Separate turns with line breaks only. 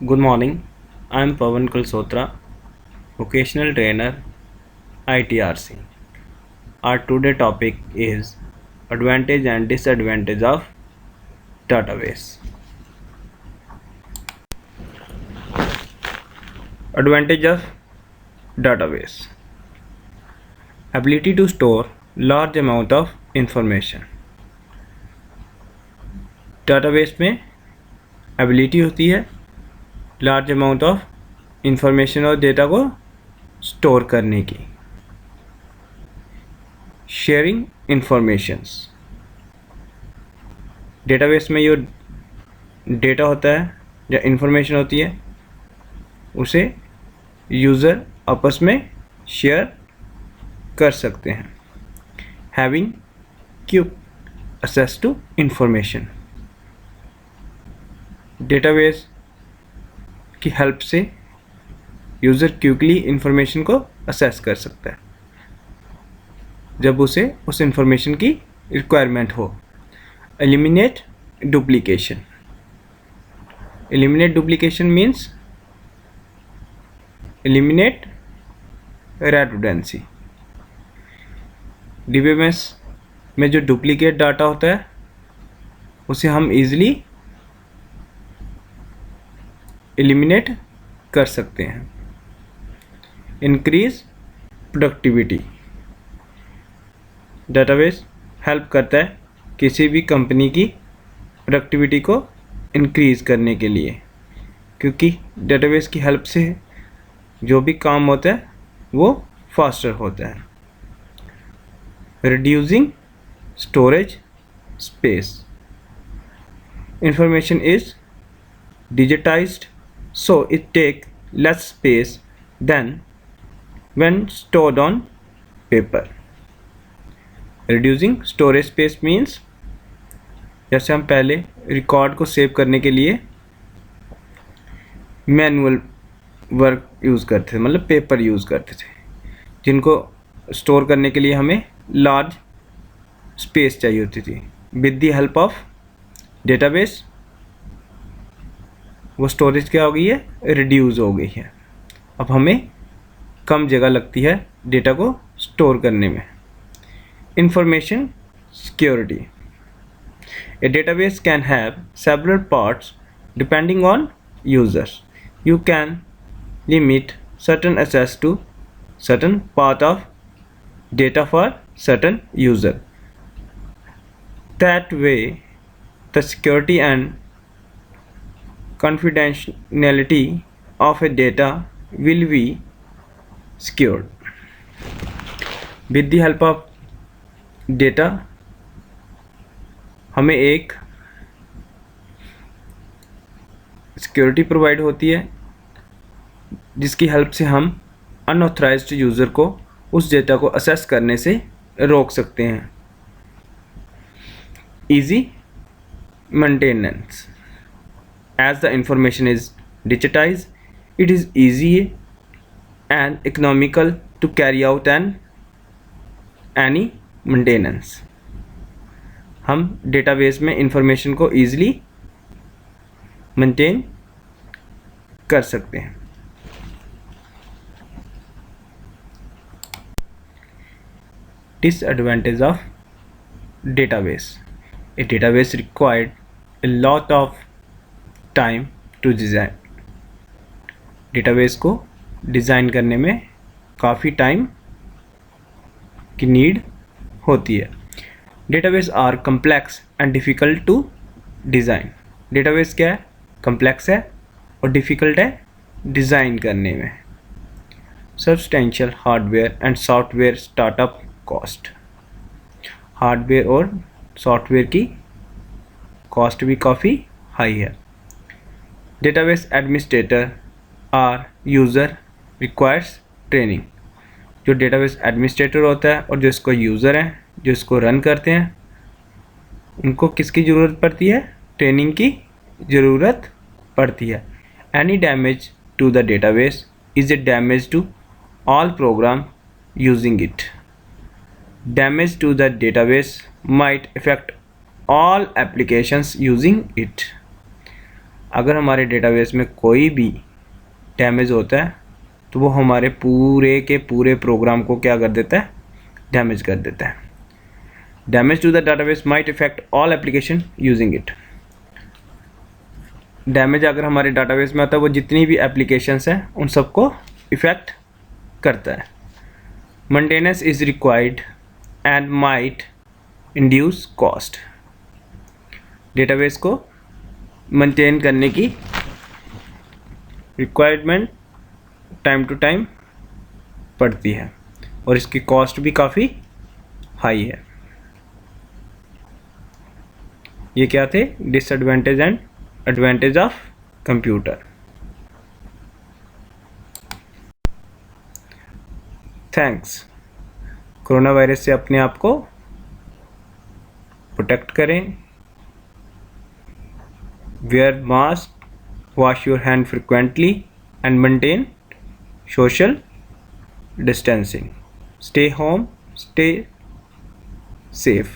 Good morning. I am Pavan Kulsotra, vocational trainer, ITRC. Our today topic is advantage and disadvantage of database. Advantage of database: ability to store large amount of information. database में ability होती है large amount of information और data को store करने की. Sharing informations: database में जो data होता है या इंफॉर्मेशन होती है उसे यूज़र आपस में शेयर कर सकते हैं. Having quick access to information: database की हेल्प से यूज़र क्विकली इंफॉर्मेशन को एक्सेस कर सकता है जब उसे उस इंफॉर्मेशन की रिक्वायरमेंट हो. Eliminate duplication: eliminate duplication means eliminate redundancy. DBMS में जो डुप्लीकेट डाटा होता है उसे हम इजीली एलिमिनेट कर सकते हैं. इंक्रीज प्रोडक्टिविटी: डेटाबेस हेल्प करता है किसी भी कंपनी की प्रोडक्टिविटी को इंक्रीज़ करने के लिए, क्योंकि डेटाबेस की हेल्प से जो भी काम होता है वो फास्टर होता है. Reducing storage space: information is digitized so it take less space than when stored on paper. Reducing storage space means जैसे हम पहले रिकॉर्ड को सेव करने के लिए मैनुअल वर्क यूज़ करते थे, मतलब पेपर यूज़ करते थे, जिनको स्टोर करने के लिए हमें लार्ज स्पेस चाहिए होती थी. With the help of database वो स्टोरेज क्या हो गई है, रिड्यूस हो गई है. अब हमें कम जगह लगती है डेटा को स्टोर करने में. Information security: A database can have several parts depending on users. You can limit certain access to certain part of data for certain user. That way the security and confidentiality of a data will be secured. With the help of data हमें एक security provide होती है जिसकी help से हम unauthorised user को उस data को असेस करने से रोक सकते हैं. Easy maintenance: as the information is digitized, it is easy and economical to carry out any maintenance. हम डेटाबेस में इंफॉर्मेशन को ईजिली मेंटेन कर सकते हैं. Disadvantage of database: a database required a lot of time to design. Database को design करने में काफ़ी टाइम की नीड होती है. Database are complex and difficult to design. Database क्या है, कम्प्लेक्स है और डिफ़िकल्ट है डिज़ाइन करने में. Substantial hardware and software startup cost: hardware और सॉफ्टवेयर की कॉस्ट भी काफ़ी हाई है. Database administrator or user requires training. जो डेटाबेस एडमिनिस्ट्रेटर होता है और जो इसको यूज़र हैं, जो इसको रन करते हैं, उनको किसकी ज़रूरत पड़ती है, ट्रेनिंग की ज़रूरत पड़ती है. Any damage to the database is a damage to all program using it. Damage to the database might affect all applications using it. अगर हमारे डेटाबेस में कोई भी डैमेज होता है तो वो हमारे पूरे के पूरे प्रोग्राम को क्या कर देता है, डैमेज कर देता है। Damage to the database might effect all application using it. Damage अगर हमारे डेटाबेस में आता है वो जितनी भी एप्लीकेशंस हैं उन सबको इफ़ेक्ट करता है। Maintenance is required and might induce cost. Database को मेंटेन करने की रिक्वायरमेंट टाइम टू टाइम पड़ती है और इसकी कॉस्ट भी काफ़ी हाई है। ये क्या थे, disadvantage and advantage of computer. Thanks. Corona virus से अपने आप को प्रोटेक्ट करें, wear mask, wash your hand frequently and maintain social distancing. Stay home, stay safe.